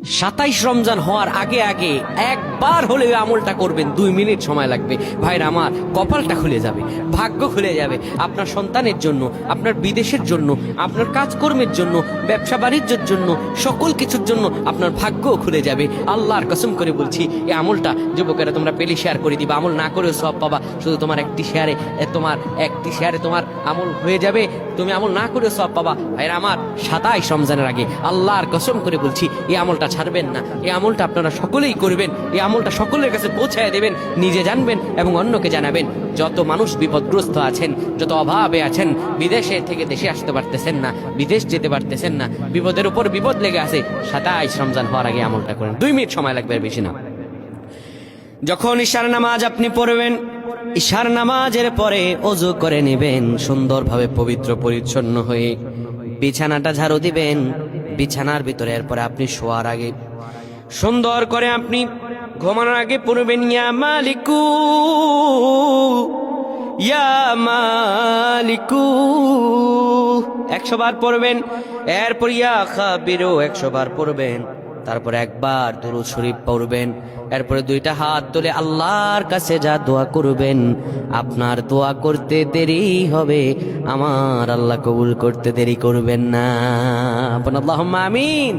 27 রমজান হওয়ার আগে আগে একবার হলে আমলটা করবেন, 2 মিনিট সময় লাগবে। ভাইরা আমার, কপালটা খুলে যাবে, ভাগ্য খুলে যাবে। আপনার সন্তানের জন্য, আপনার বিদেশের জন্য, আপনার কাজকর্মের জন্য, ব্যবসা বাণিজ্যের জন্য, সকল কিছুর জন্য আপনার ভাগ্যও খুলে যাবে। আল্লাহর কসম করে বলছি, এই আমলটা যুবকেরা তোমরা পেলে শেয়ার করে দিবা। আমল না করেও সব পাবা, শুধু তোমার একটি শেয়ারে তোমার আমল হয়ে যাবে। তুমি আমল না করেও সব পাবা। ভাইরা আমার, 27 রমজানের আগে আল্লাহর কসম করে বলছি, এই আমলটা ছাড়বেন না। এই আমলটা আপনারা সকলেই করবেন, এই আমলটা সকলের কাছে পৌঁছায় দেবেন, নিজে জানবেন এবং অন্যকে জানাবেন। যত মানুষ বিপদগ্রস্ত আছেন, যত অভাবে আছেন, বিদেশে থেকে দেশে আসতে পারতেছেন না, বিদেশ যেতে পারতেছেন না, বিপদের উপর বিপদ লেগে আছে, 27 রমজান হওয়ার আগে আমলটা করেন। 2 মিনিট সময় লাগবে, আর বেশি না। যখন ঈশার নামাজ আপনি পড়বেন, ঈশার নামাজের পরে ওযু করে নেবেন, সুন্দরভাবে পবিত্র পরিচ্ছন্ন হয়ে বিছানাটা ঝাড়ু দিবেন। বিছানার ভিতরে এরপরে আপনি শোয়ার আগে সুন্দর করে আপনি ঘুমানোর আগে পড়বেন, ইয়া মালিকু ইয়া মালিকু 100 বার পড়বেন। এরপর ইয়া খাবিরু 100 বার পড়বেন। তারপর একবার দুরূদ শরীফ পড়বেন। এরপরে 2টা হাত তুলে আল্লাহর কাছে যা দোয়া করবেন, আপনার দোয়া করতে দেরি হবে, আমার আল্লাহ কবুল করতে দেরি করবেন না। আল্লাহুম্মা আমিন।